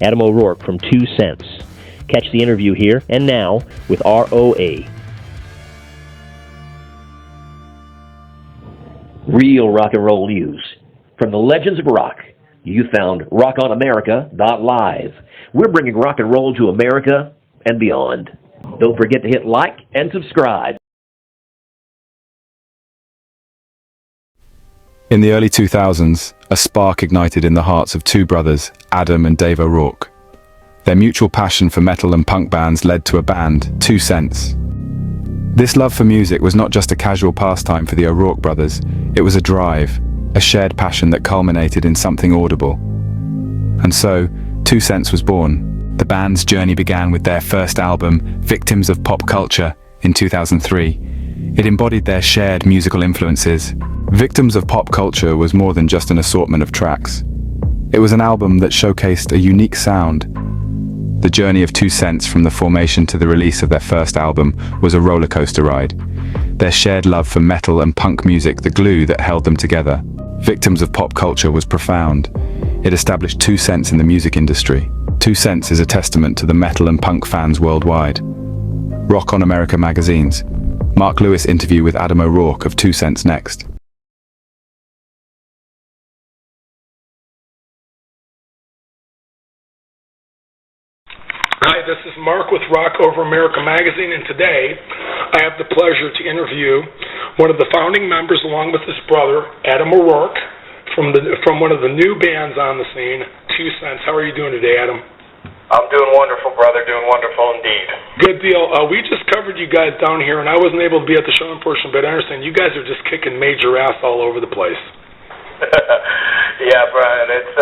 Adam O'Rourke from 2 Cents. Catch the interview here and now with R.O.A. Real rock and roll news. From the legends of rock, you found rockonamerica.live. We're bringing rock and roll to America and beyond. Don't forget to hit like and subscribe. In the early 2000s, a spark ignited in the hearts of two brothers, Adam and Dave O'Rourke. Their mutual passion for metal and punk bands led to a band, 2 Cents. This love for music was not just a casual pastime for the O'Rourke brothers, it was a drive, a shared passion that culminated in something audible. And so, 2 Cents was born. The band's journey began with their first album, Victims of Pop Culture, in 2003. It embodied their shared musical influences. Victims of Pop Culture was more than just an assortment of tracks. It was an album that showcased a unique sound. The journey of 2 Cents from the formation to the release of their first album was a roller coaster ride. Their shared love for metal and punk music, the glue that held them together. Victims of Pop Culture was profound. It established 2 Cents in the music industry. 2 Cents is a testament to the metal and punk fans worldwide. Rock on America magazines. Mark Lewis interview with Adam O'Rourke of 2 Cents next. Hi, this is Mark with Rock Over America magazine, and today I have the pleasure to interview one of the founding members, along with his brother, Adam O'Rourke, from one of the new bands on the scene, 2 Cents. How are you doing today, Adam? I'm doing wonderful, brother. Doing wonderful indeed. Good deal. We just covered you guys down here, and I wasn't able to be at the showing portion, but I understand you guys are just kicking major ass all over the place. Yeah, Brian, it's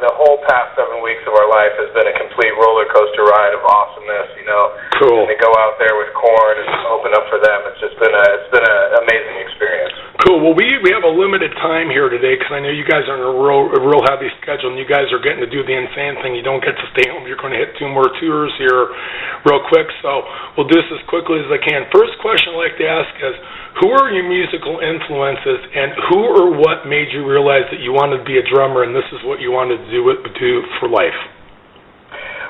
the whole past 7 weeks of our life has been a complete roller coaster ride of awesomeness, you know. Cool. And to go out there with Korn and open up for them, it's been an amazing experience. Cool. Well, we have a limited time here today because I know you guys are on a real heavy schedule, and you guys are getting to do the insane thing. You don't get to stay home. You're going to hit 2 more tours here real quick, so we'll do this as quickly as I can. First question I'd like to ask is, who are your musical influences, and who or what made you realize that you wanted to be a drummer and this is what you wanted to do for life?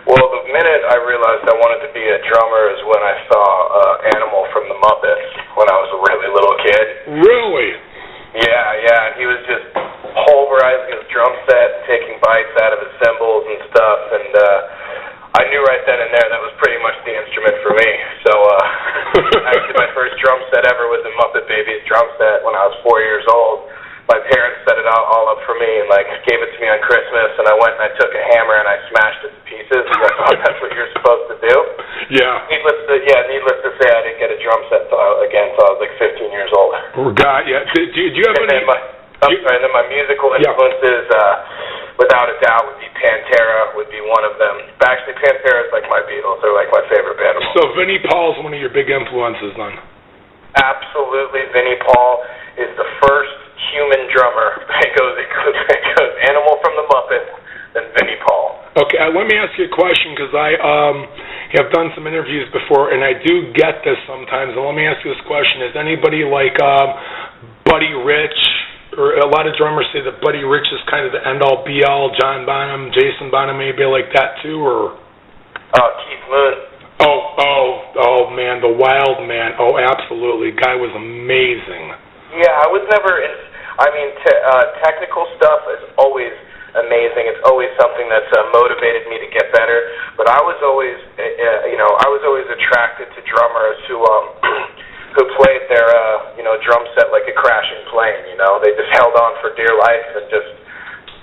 Well, the minute I realized I wanted to be a drummer is when I saw Animal from the Muppets when I was a really little kid. Really? Yeah, and he was just pulverizing his drum set, taking bites out of his cymbals and stuff, and I knew right then and there that was pretty much the instrument for me. So actually my first drum set ever was a Muppet Babies drum set when I was 4 years old. My parents set it all up for me and gave it to me on Christmas, and I went and I took a hammer and I smashed it to pieces because I thought that's what you're supposed to do. Yeah. Needless to say, I didn't get a drum set until I was 15 years old. God, yeah. Do you have any? And then my musical influences, without a doubt, would be Pantera, would be one of them. Actually, Pantera is like my Beatles. They're like my favorite band of all. So Vinnie Paul's one of your big influences, then? Absolutely. Vinnie Paul is the first human drummer. It goes Animal from the Muppets, then Vinnie Paul. Okay, let me ask you a question, because I have done some interviews before, and I do get this sometimes. And let me ask you this question. Is anybody like Buddy Rich, or a lot of drummers say that Buddy Rich is kind of the end-all, be-all, John Bonham, Jason Bonham, maybe like that too, or? Keith Moon. Oh, man, the Wild Man. Oh, absolutely. Guy was amazing. Yeah, I was never technical stuff is always amazing. It's always something that's motivated me to get better. But I was always, attracted to drummers who played their, drum set like a crashing plane. You know, they just held on for dear life and just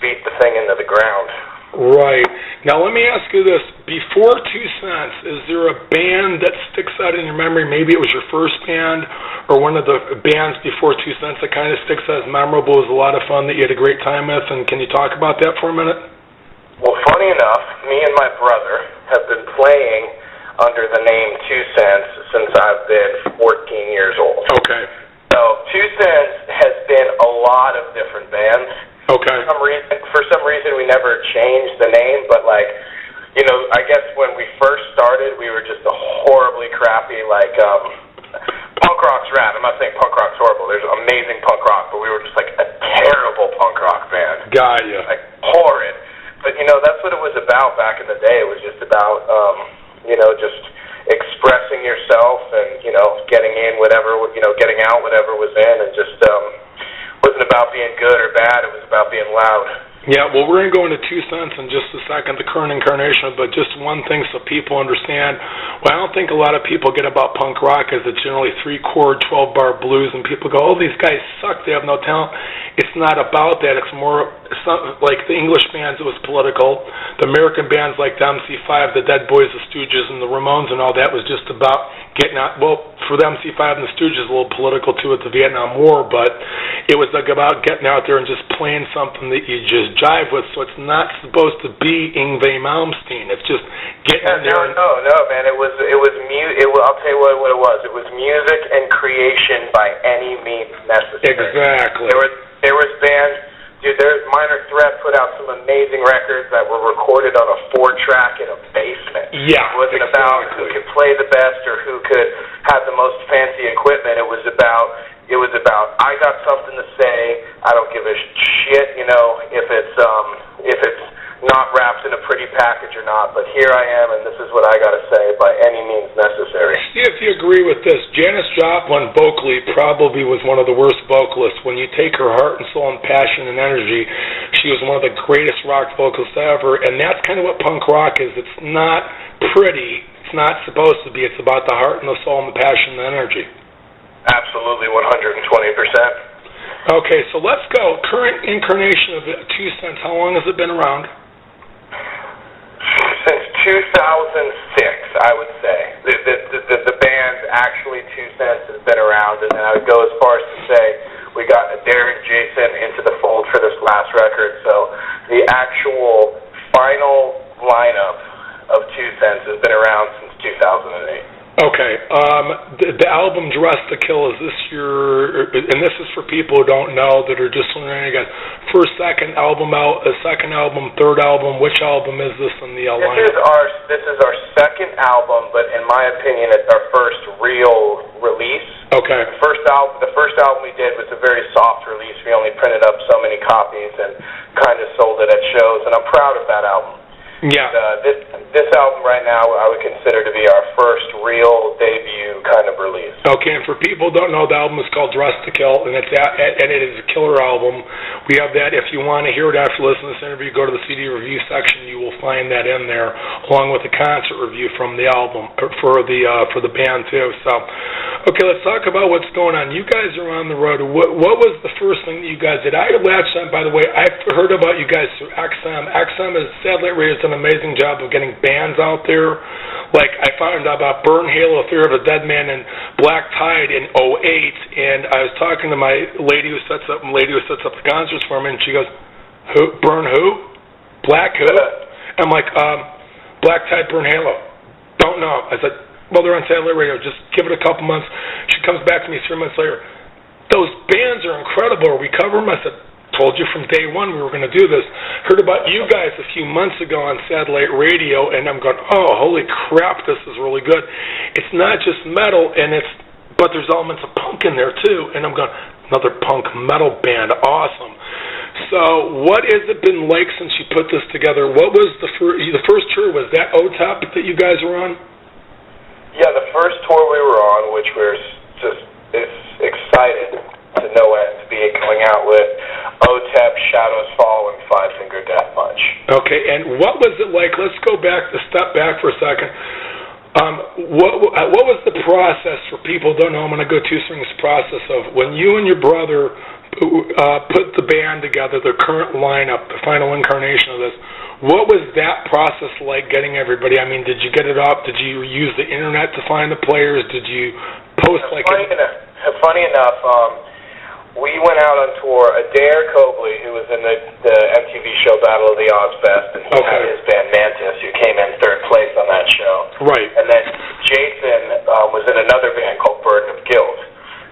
beat the thing into the ground. Right. Now, let me ask you this. Before 2 Cents, is there a band that sticks out in your memory? Maybe it was your first band or one of the bands before 2 Cents that kind of sticks out as memorable, was a lot of fun, that you had a great time with, and can you talk about that for a minute? Well, funny enough, me and my brother have been playing under the name 2 Cents since I've been 14 years old. Okay. So 2 Cents has been a lot of different bands. Okay. For some reason, we never changed the name, but I guess when we first started, we were just a horribly crappy, punk rock's rad. I'm not saying punk rock's horrible. There's amazing punk rock, but we were just a terrible punk rock band. Got you. Horrid. But but that's what it was about back in the day. It was just about, just expressing yourself and, getting in whatever, getting out whatever was in, and just wasn't about being good or bad. It was about being loud. Yeah, well, we're going to go into 2 cents in just a second, the current incarnation, but just one thing so people understand. What I don't think a lot of people get about punk rock is it's generally 3-chord, 12-bar blues, and people go, oh, these guys suck, they have no talent. It's not about that. It's not like the English bands, it was political. The American bands like the MC5, the Dead Boys, the Stooges, and the Ramones and all that was just about getting out. Well, for the MC5 and the Stooges, a little political too with the Vietnam War, but it was like about getting out there and just playing something that you just jive with. So it's not supposed to be Yngwie Malmsteen. It's just getting in there. No, man. It was I'll tell you what it was. It was music and creation by any means necessary. Exactly. There was bands. Dude, Minor Threat put out some amazing records that were recorded on a 4-track in a basement. Yeah, it wasn't about who could play the best or who could have the most fancy equipment. It was about I got something to say. I don't give a shit, if it's not wrapped in a pretty package or not. But here I am, and this is what I got to say by any means necessary. See if you agree with this. Janis Joplin vocally probably was one of the worst vocalists. When you take her heart and soul and passion and energy, she was one of the greatest rock vocalists ever. And that's kind of what punk rock is. It's not pretty. It's not supposed to be. It's about the heart and the soul and the passion and the energy. Absolutely, 120%. Okay, so let's go. Current incarnation of 2 Cents. How long has it been around? Since 2006, I would say. The band, actually, 2 Cents has been around, and then I would go as far as to say we got Adair and Jason into the fold for this last record, so the actual final lineup of 2 Cents has been around since 2008. Okay, the album Dress to Kill, is this your, and this is for people who don't know that are just learning again, first, second album out, second album, third album, which album is this in the lineup? This is our second album, but in my opinion, it's our first real release. Okay. The first album we did was a very soft release. We only printed up so many copies and kind of sold it at shows, and I'm proud of that album. Yeah. This album right now I would consider to be our first real debut kind of release. Okay, and for people who don't know, the album is called Dress to Kill, and it is a killer album. We have that. If you want to hear it after listening to this interview, go to the CD review section. You will find that in there, along with the concert review from the album for the band too. So, okay, let's talk about what's going on. You guys are on the road. What was the first thing that you guys did? I latched on, by the way. I've heard about you guys through XM. XM is Satellite Radio. An amazing job of getting bands out there. Like, I found out about Burn Halo, Fear of a Dead Man, and Black Tide in 2008, and I was talking to my lady who sets up the concerts for me, and she goes, "Who? Burn who? Black who?" I'm like, Black Tide, Burn Halo. Don't know. I said, well, they're on Satellite Radio. Just give it a couple months. She comes back to me 3 months later. Those bands are incredible. Are we cover them? I said, told you from day one we were going to do this. Heard about you guys a few months ago on Satellite Radio, and I'm going, oh, holy crap, this is really good. It's not just metal, but there's elements of punk in there too. And I'm going, another punk metal band, awesome. So what has it been like since you put this together? What was the first tour? Was that O-Top that you guys were on? Yeah, the first tour we were on, which we're just excited to no end to be going out with OTEP, Shadows Fall, and Five Finger Death Punch. Okay, and what was it like? Let's go back, step back for a second. What was the process for people who don't know? I'm going to go two things process of when you and your brother put the band together, the current lineup, the final incarnation of this. What was that process like getting everybody? I mean, did you get it up? Did you use the internet to find the players? Did you post Funny enough, we went out on tour. Adair Cobley, who was in the MTV show Battle of the Ozfest, and he had his band Mantis, who came in third place on that show. Right. And then Jason was in another band called Burden of Guilt.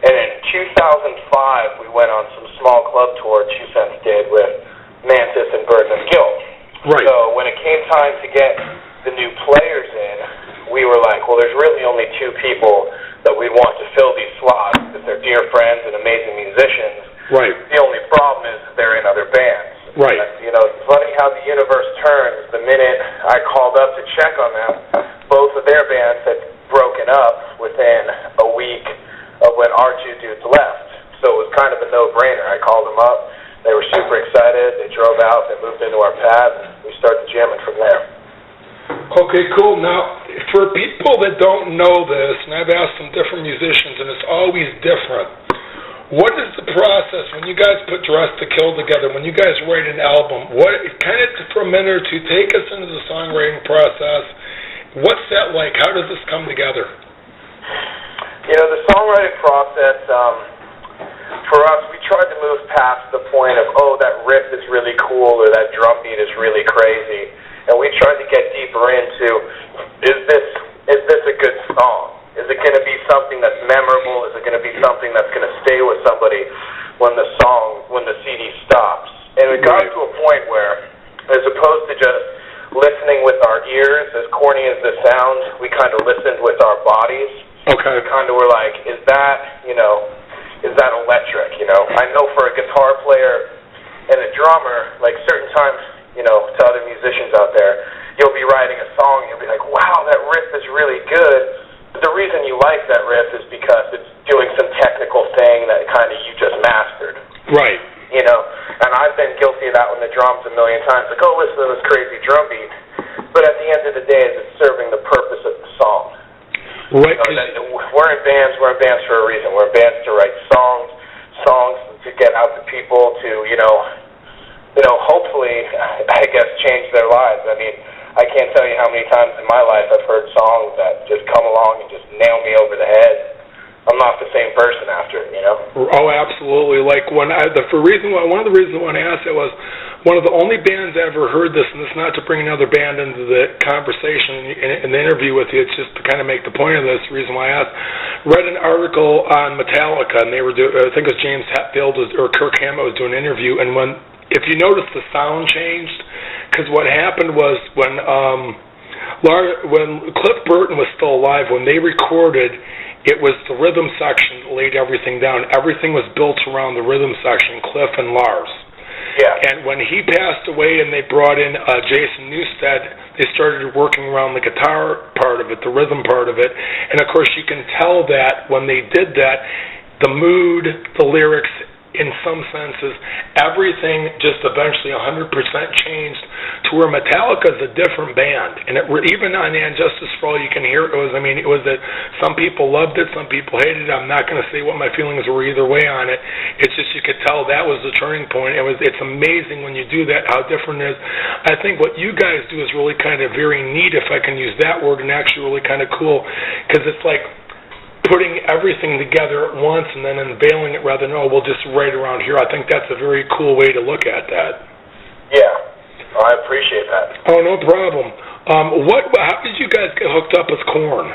And in 2005, we went on some small club tour 2 Cents did with Mantis and Burden of Guilt. Right. So when it came time to get the new players in, we were like, well, there's really only two people that we want to fill these slots because they're dear friends and amazing musicians. Right. The only problem is that they're in other bands. Right. It's funny how the universe turns. The minute I called up to check on them, both of their bands had broken up within a week of when our two dudes left. So it was kind of a no-brainer. I called them up. They were super excited. They drove out. They moved into our pad, and we started jamming from there. Okay, cool. Now, for people that don't know this, and I've asked some different musicians, and it's always different, what is the process when you guys put Dress to Kill together, when you guys write an album? What kind of, for a minute or two, take us into the songwriting process. What's that like? How does this come together? The songwriting process, for us, we tried to move past the point of, that riff is really cool or that drum beat is really crazy. And we tried to get deeper into, is this a good song? Is it going to be something that's memorable? Is it going to be something that's going to stay with somebody when the CD stops? And it got to a point where, as opposed to just listening with our ears, as corny as this sounds, we kind of listened with our bodies. Okay. We kind of were like, is that electric? I know for a guitar player and a drummer, like certain times, to other musicians out there, you'll be writing a song and you'll be like, wow, that riff is really good. But the reason you like that riff is because it's doing some technical thing that kind of you just mastered. Right. And I've been guilty of that with the drums a million times. Like, listen to this crazy drum beat. But at the end of the day, it's serving the purpose of the song. Right. We're in bands for a reason. We're in bands to write songs to get out to people to, hopefully, I guess, change their lives. I mean, I can't tell you how many times in my life I've heard songs that just come along and just nail me over the head. I'm not the same person after it, Oh, absolutely. Like one of the reasons I want to ask it was one of the only bands I ever heard this, and it's not to bring another band into the conversation in the interview with you. It's just to kind of make the point of this. The reason why I asked, read an article on Metallica, and they were I think it was James Hetfield or Kirk Hammett was doing an interview, and if you notice, the sound changed, because what happened was when Cliff Burton was still alive, when they recorded, it was the rhythm section that laid everything down. Everything was built around the rhythm section, Cliff and Lars. Yeah. And when he passed away and they brought in Jason Newsted, they started working around the guitar part of it, the rhythm part of it. And, of course, you can tell that when they did that, the mood, the lyrics, in some senses, everything just eventually 100% changed to where Metallica is a different band. And even on And Justice for All, you can hear it was that some people loved it, some people hated it. I'm not going to say what my feelings were either way on it. It's just you could tell that was the turning point. It's amazing when you do that, how different it is. I think what you guys do is really kind of very neat, if I can use that word, and actually really kind of cool, because it's like putting everything together at once and then unveiling it rather than, we'll just write around here. I think that's a very cool way to look at that. Yeah. I appreciate that. Oh, no problem. How did you guys get hooked up with Korn?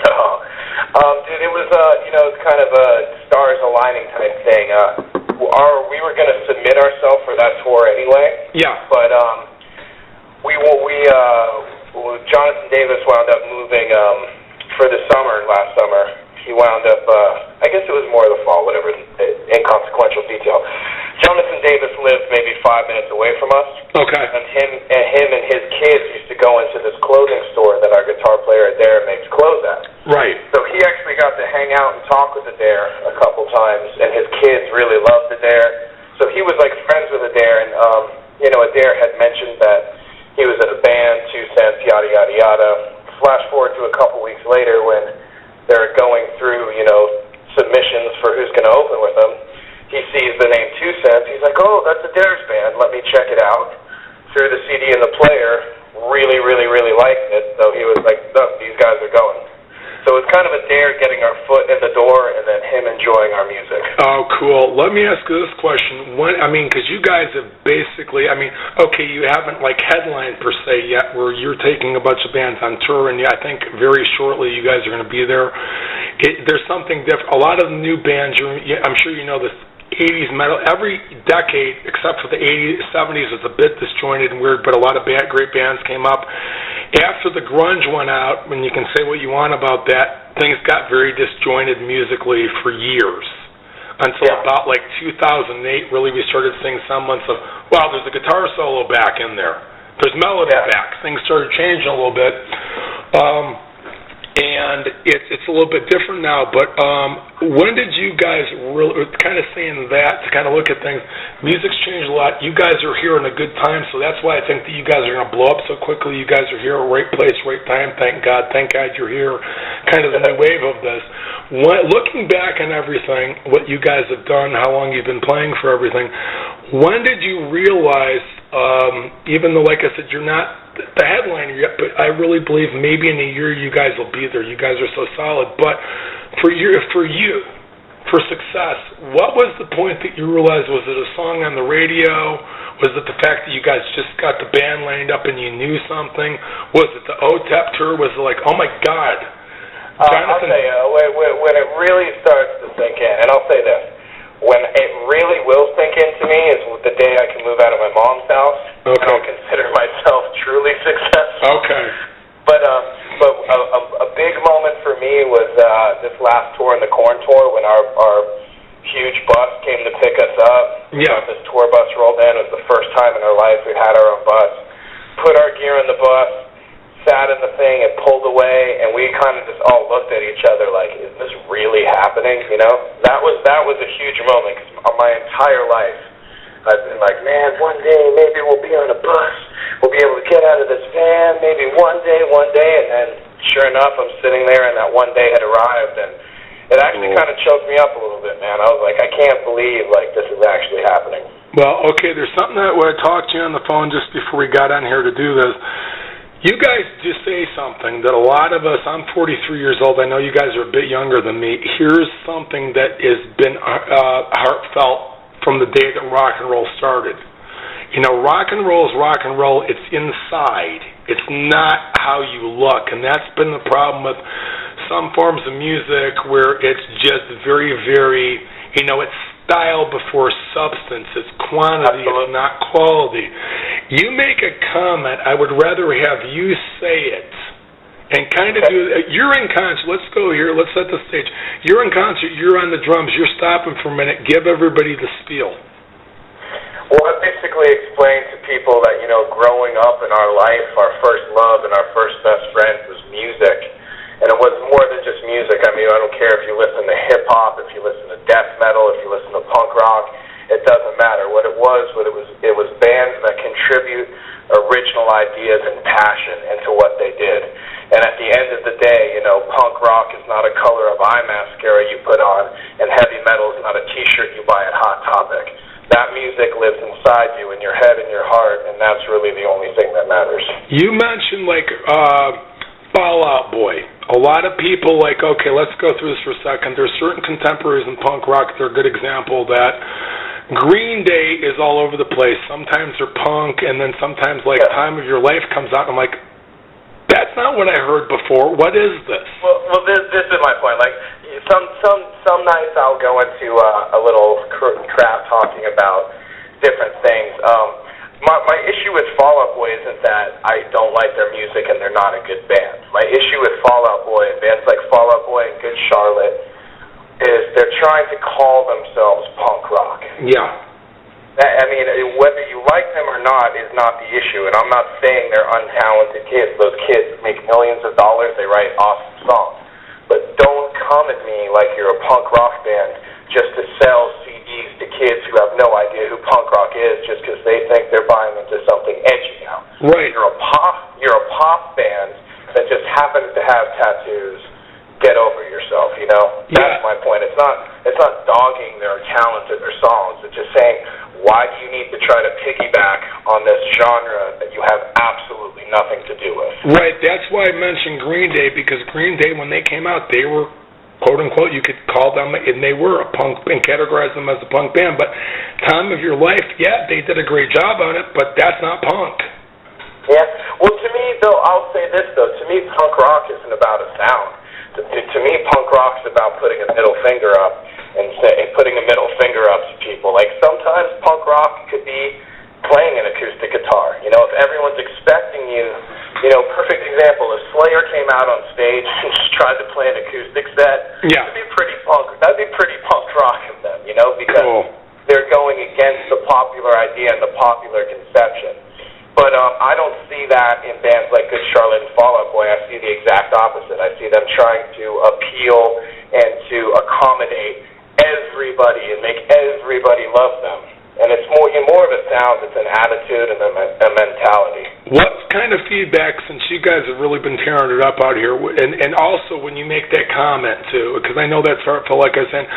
Dude, it was, it's kind of a stars aligning type thing. We were going to submit ourselves for that tour anyway. Yeah. But Jonathan Davis wound up moving for the last summer. He wound up, I guess it was more of the fall, whatever, inconsequential detail. Jonathan Davis lived maybe 5 minutes away from us. Okay. And him and his kids used to go into this clothing store that our guitar player Adair makes clothes at. Right. So he actually got to hang out and talk with Adair a couple times, and his kids really loved Adair. So he was like friends with Adair, and Adair had mentioned that he was in a band, 2 Cents, yada yada yada. Flash forward to a couple weeks later when they're going through, submissions for who's going to open with them. He sees the name 2 Cents. He's like, that's Adair's band. Let me check it out. Threw the CD in the player. Really, really, really liked it. So he was like, look, these guys are going. So it's kind of Adair getting our foot in the door and then him enjoying our music. Oh, cool. Let me ask you this question. Because you guys have basically, you haven't headlined per se yet, where you're taking a bunch of bands on tour, and I think very shortly you guys are going to be there. There's something different. A lot of the new bands, I'm sure you know this, 80s metal, every decade except for the 80s, 70s was a bit disjointed and weird, but a lot of great bands came up. After the grunge went out, and you can say what you want about that, things got very disjointed musically for years. until about like 2008. Really, we started seeing semblance of, wow, there's a guitar solo back in there. There's melody back. Things started changing a little bit. And it's a little bit different now, but when did you guys really, kind of saying that, to kind of look at things, music's changed a lot. You guys are here in a good time, so that's why I think that you guys are going to blow up so quickly. You guys are here, right place, right time. Thank God you're here, kind of the new wave of this. Looking back on everything, what you guys have done, how long you've been playing for everything, when did you realize, even though, like I said, you're not the headliner yet, but I really believe maybe in a year you guys will be there. You guys are so solid. But for success, what was the point that you realized? Was it a song on the radio? Was it the fact that you guys just got the band lined up and you knew something? Was it the OTEP tour? Was it like, oh my God? I'll tell you, when it really starts to sink in, and I'll say this, when it really will sink into me is the day I can move out of my mom's house, and I'll consider myself truly successful. Okay. But a big moment for me was this last tour, in the Korn tour, when our huge bus came to pick us up. Yeah. This tour bus rolled in. It was the first time in our life we had our own bus. Put our gear in the bus, sat in the thing, and pulled away, and we kind of just all looked at each other like, is this really happening? You know, that was a huge moment, because my entire life I've been like, man, one day maybe we'll be on a bus, we'll be able to get out of this van, maybe one day, and then sure enough, I'm sitting there, and that one day had arrived, and it actually kind of choked me up a little bit, man. I was like, I can't believe like this is actually happening. Well, okay, there's something that when I talked to you on the phone just before we got on here to do this. You guys just say something that a lot of us, I'm 43 years old, I know you guys are a bit younger than me. Here's something that has been heartfelt from the day that rock and roll started. You know, rock and roll is rock and roll. It's inside. It's not how you look. And that's been the problem with some forms of music where it's just very, very, you know, it's style before substance. It's quantity. Absolutely. It's not quality. You make a comment, I would rather have you say it and kind of do it. You're in concert. Let's go here. Let's set the stage. You're in concert. You're on the drums. You're stopping for a minute. Give everybody the spiel. Well, I basically explained to people that, you know, growing up in our life, our first love and our first best friend was music. And it was more than just music. I mean, I don't care if you listen to hip-hop, if you listen to death metal, if you listen to punk rock. It doesn't matter. What it was bands that contribute original ideas and passion into what they did. And at the end of the day, you know, punk rock is not a color of eye mascara you put on, and heavy metal is not a T-shirt you buy at Hot Topic. That music lives inside you, in your head and your heart, and that's really the only thing that matters. You mentioned, like, Fall Out Boy. A lot of people, like, okay, let's go through this for a second. There's certain contemporaries in punk rock that are a good example that Green Day is all over the place. Sometimes they're punk, and then sometimes, like, Time of Your Life comes out, and I'm like, that's not what I heard before. What is this? Well, this is my point. Like, some nights I'll go into a little crap talking about different things. My issue with Fall Out Boy isn't that I don't like their music and they're not a good band. My issue with Fall Out Boy and bands like Fall Out Boy and Good Charlotte is they're trying to call themselves punk rock. Yeah. I mean, whether you like them or not is not the issue, and I'm not saying they're untalented kids. Those kids make millions of dollars, they write awesome songs. But don't come at me like you're a punk rock band just to sell CDs to kids who have no idea who punk rock is just because they think they're buying into something edgy now. Right. You're a pop band that just happens to have tattoos. Get over yourself, you know? That's my point. It's not dogging their talent or their songs. It's just saying, why do you need to try to piggyback on this genre that you have absolutely nothing to do with? Right. That's why I mentioned Green Day, because Green Day, when they came out, they were, quote unquote, you could call them, and they were a punk and categorize them as a punk band. But Time of Your Life, yeah, they did a great job on it, but that's not punk. Yeah. Well, to me, though, I'll say this, though. To me, punk rock isn't about a sound. To me, punk rock's about putting a middle finger up and putting a middle finger up to people. Like, sometimes punk rock could be playing an acoustic guitar. You know, if everyone's expecting you, you know, perfect example, if Slayer came out on stage and just tried to play an acoustic set, that'd be pretty punk rock of them, you cool. They're going against the popular idea and the popular conception. But I don't see that in bands like Good Charlotte and Fall Out Boy. I see the exact opposite. I see them trying to appeal and to accommodate everybody and make everybody love them. And it's more of a sound, it's an attitude and a mentality. What kind of feedback, since you guys have really been tearing it up out here, and also when you make that comment too, because I know that's heartfelt, like I was saying,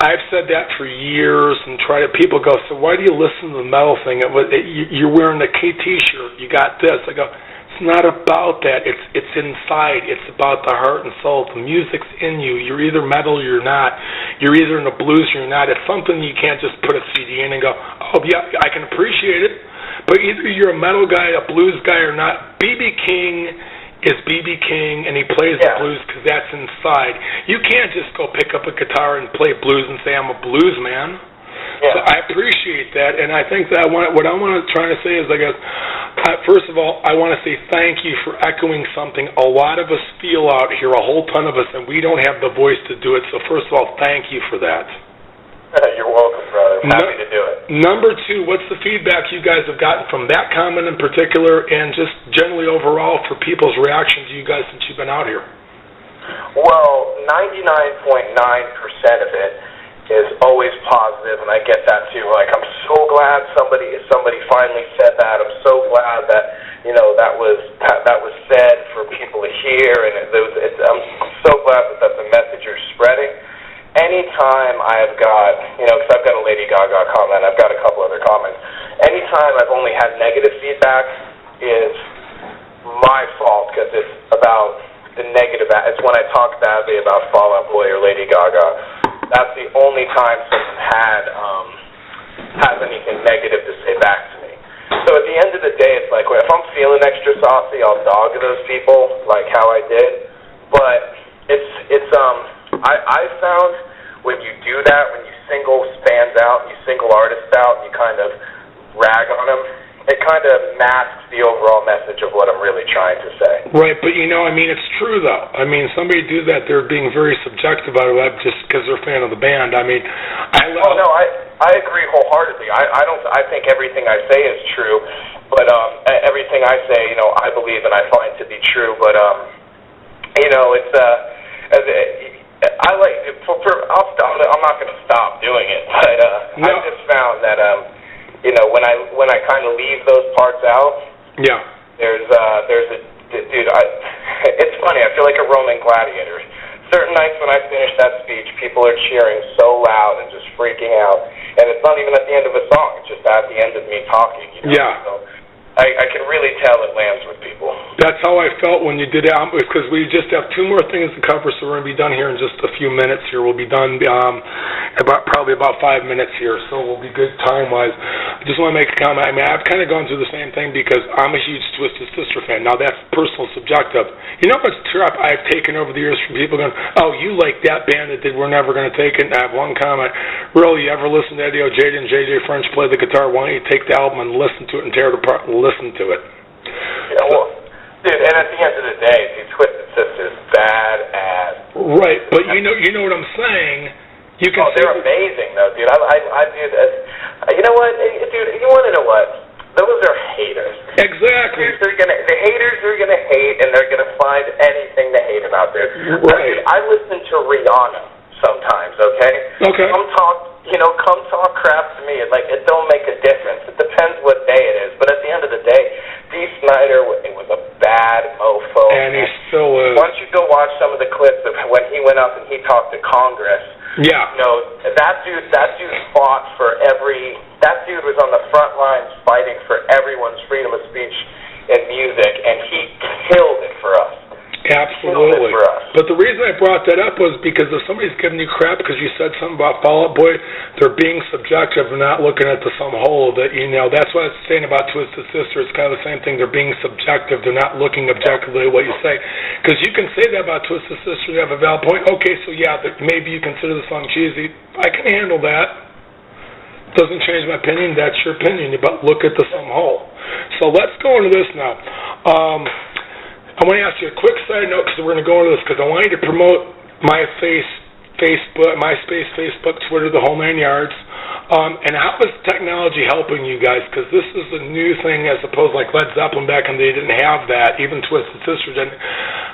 I've said that for years and people go, so why do you listen to the metal thing? You're wearing a T-shirt, you got this. I go, it's not about that. It's inside. It's about the heart and soul. The music's in you. You're either metal or you're not. You're either in the blues or you're not. It's something you can't just put a CD in and go, oh, yeah, I can appreciate it. But either you're a metal guy, a blues guy, or not. B.B. King is B.B. King, and he plays the blues because that's inside. You can't just go pick up a guitar and play blues and say, I'm a blues man. Yeah. So I appreciate that, and I think that what I want to try to say is, I guess, first of all, I want to say thank you for echoing something a lot of us feel out here, a whole ton of us, and we don't have the voice to do it. So first of all, thank you for that. You're welcome, brother. I'm happy to do it. Number two, what's the feedback you guys have gotten from that comment in particular, and just generally overall for people's reaction to you guys since you've been out here? Well, 99.9% of it is always positive, and I get that too. Like, I'm so glad somebody finally said that. I'm so glad that that was said for people to hear, and I'm so glad that that's a message you're spreading. Anytime I've got, because I've got a Lady Gaga comment, I've got a couple other comments. Anytime I've only had negative feedback is my fault, because it's about the negative. It's when I talk badly about Fall Out Boy or Lady Gaga. That's the only time someone has anything negative to say back to me. So at the end of the day, it's like, if I'm feeling extra saucy, I'll dog those people like how I did. But I found when you do that, when you single bands out, you single artists out, and you kind of rag on them, it kind of masks the overall message of what I'm really trying to say. Right, but it's true though. Somebody do that, they're being very subjective about it just because they're a fan of the band. I agree wholeheartedly. I think everything I say is true, but everything I say, I believe and I find to be true. But I'm not going to stop doing it, but no. I just found that when I kind of leave those parts out, there's a dude. It's funny. I feel like a Roman gladiator. Certain nights when I finish that speech, people are cheering so loud and just freaking out, and it's not even at the end of a song. It's just at the end of me talking. Yeah. So I can really tell it lands with people. That's how I felt when you did it, because we just have two more things to cover, so we're going to be done here in just a few minutes here. We'll be done probably about 5 minutes here, so we'll be good time-wise. I just want to make a comment. I've kind of gone through the same thing because I'm a huge Twisted Sister fan. Now, that's personal, subjective. You know what's trap I've taken over the years from people going, oh, you like that band that did We're Never Gonna Take It? And I have one comment. Really, you ever listen to Eddie Ojeda and J.J. French play the guitar? Why don't you take the album and listen to it and tear it apart and listen to it? Yeah, well, dude, and at the end of the day, these Twisted Sisters badass. Right, but you know what I'm saying. You can. They're amazing, though, dude. I do this. You know what, dude? You want to know what? Those are haters. Exactly. The haters are gonna hate, and they're gonna find anything to hate about this. Right. I listen to Rihanna sometimes. Okay. Okay. Come talk crap to me. It don't make a difference. It depends what day it is. But at the end of the day, Dee Snider was a bad mofo. And he still is. Why don't you go watch some of the clips of when he went up and he talked to Congress? Yeah. That dude fought for that dude was on the front lines fighting for everyone's freedom of speech in music, and he killed it for us. Absolutely. But the reason I brought that up was because if somebody's giving you crap because you said something about Fall Out Boy, they're being subjective and not looking at the sum whole. That's what I was saying about Twisted Sister. It's kind of the same thing. They're being subjective. They're not looking objectively at what you say. Because you can say that about Twisted Sister. You have a valid point. Okay, so yeah, maybe you consider the song cheesy. I can handle that. Doesn't change my opinion. That's your opinion. But look at the sum whole. So let's go into this now. I want to ask you a quick side note because we're going to go into this because I want you to promote My Face Facebook, MySpace, Facebook, Twitter, the whole 9 yards. And how is technology helping you guys? Because this is a new thing as opposed like Led Zeppelin back in the day didn't have that. Even Twisted Sister didn't.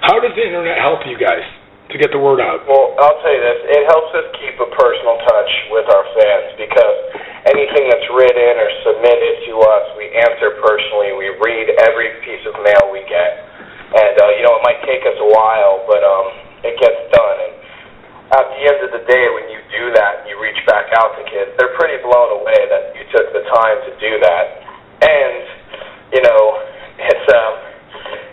How does the internet help you guys to get the word out? Well, I'll tell you this. It helps us keep a personal touch with our fans because anything that's written or submitted to us, we answer personally. We read every piece of mail we get. And, it might take us a while, but it gets done. And at the end of the day, when you do that and you reach back out to kids, they're pretty blown away that you took the time to do that. And,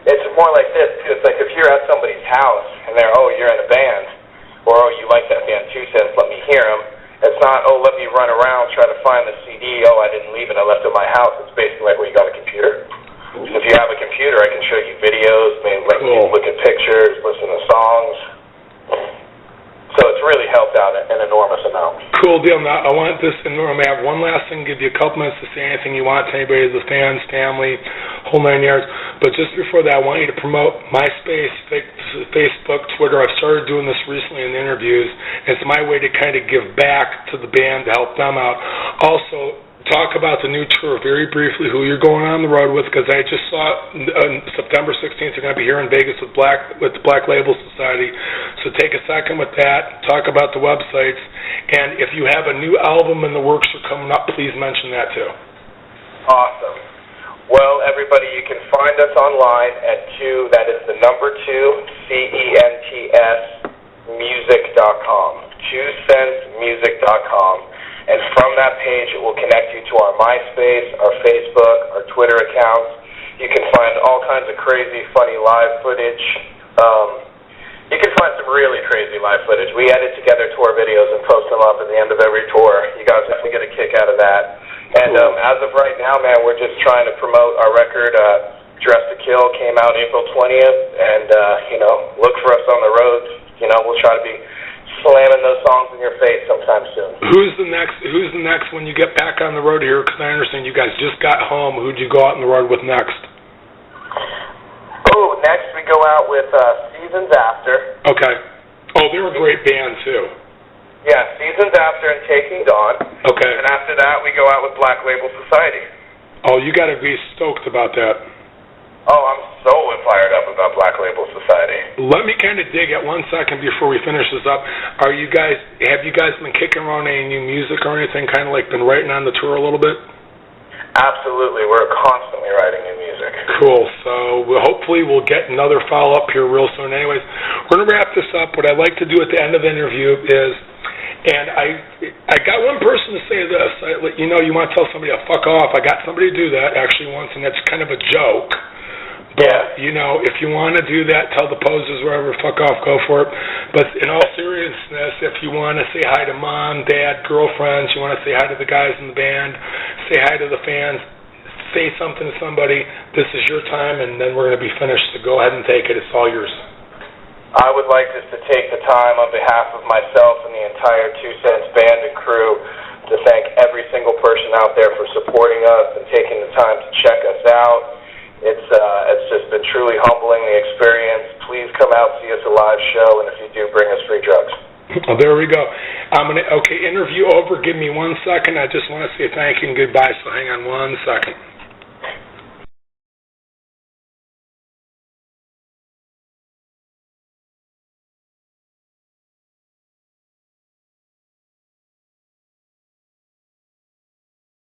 it's more like this, too. It's like if you're at somebody's house and they're, you're in a band, or, you like that band 2 Cents, let me hear them. It's not, let me run around, try to find the CD, I didn't leave it, I left it at my house. It's basically like, you got a computer? If you have a computer, I can show you videos, maybe let you look at pictures, listen to songs. So it's really helped out an enormous amount. Cool deal. Now, I want this, and I have one last thing, give you a couple minutes to say anything you want to anybody, the fans, family, whole 9 yards. But just before that, I want you to promote MySpace, Facebook, Twitter. I've started doing this recently in interviews. It's my way to kind of give back to the band to help them out. Also, talk about the new tour very briefly, who you're going on the road with, because I just saw September 16th you're going to be here in Vegas with the Black Label Society. So take a second with that, talk about the websites, and if you have a new album in the works or coming up, please mention that too. Awesome. Well, everybody, you can find us online at 2, that is the number 2, CENTS music.com, 2centsmusic.com. And from that page, it will connect you to our MySpace, our Facebook, our Twitter accounts. You can find all kinds of crazy, funny live footage. You can find some really crazy live footage. We edit together tour videos and post them up at the end of every tour. You guys definitely get a kick out of that. And as of right now, man, we're just trying to promote our record. Dress to Kill came out April 20th. And, look for us on the road. We'll try to be slamming those songs in your face sometime soon. Who's the next when you get back on the road here? Because I understand you guys just got home. Who'd you go out on the road with next? Next we go out with Seasons After. Okay. They're a great band too. Yeah, Seasons After and Taking Dawn. Okay. And after that we go out with Black Label Society. You got to be stoked about that. I'm so fired up about Black Label Society. Let me kind of dig at 1 second before we finish this up. Have you guys been kicking around any new music or anything, kind of like been writing on the tour a little bit? Absolutely. We're constantly writing new music. Cool. So hopefully we'll get another follow-up here real soon. Anyways, we're going to wrap this up. What I like to do at the end of the interview is, and I got one person to say this. You want to tell somebody to fuck off. I got somebody to do that actually once, and that's kind of a joke. But, if you want to do that, tell the posers, wherever, fuck off, go for it. But in all seriousness, if you want to say hi to mom, dad, girlfriends, you want to say hi to the guys in the band, say hi to the fans, say something to somebody, this is your time, and then we're going to be finished. So go ahead and take it. It's all yours. I would like just to take the time on behalf of myself and the entire 2 Cents band and crew to thank every single person out there for supporting us and taking the time to check us out. It's just been truly humbling, the experience. Please come out, see us a live show, and if you do, bring us free drugs. There we go. Interview over. Give me 1 second. I just want to say thank you and goodbye, so hang on 1 second.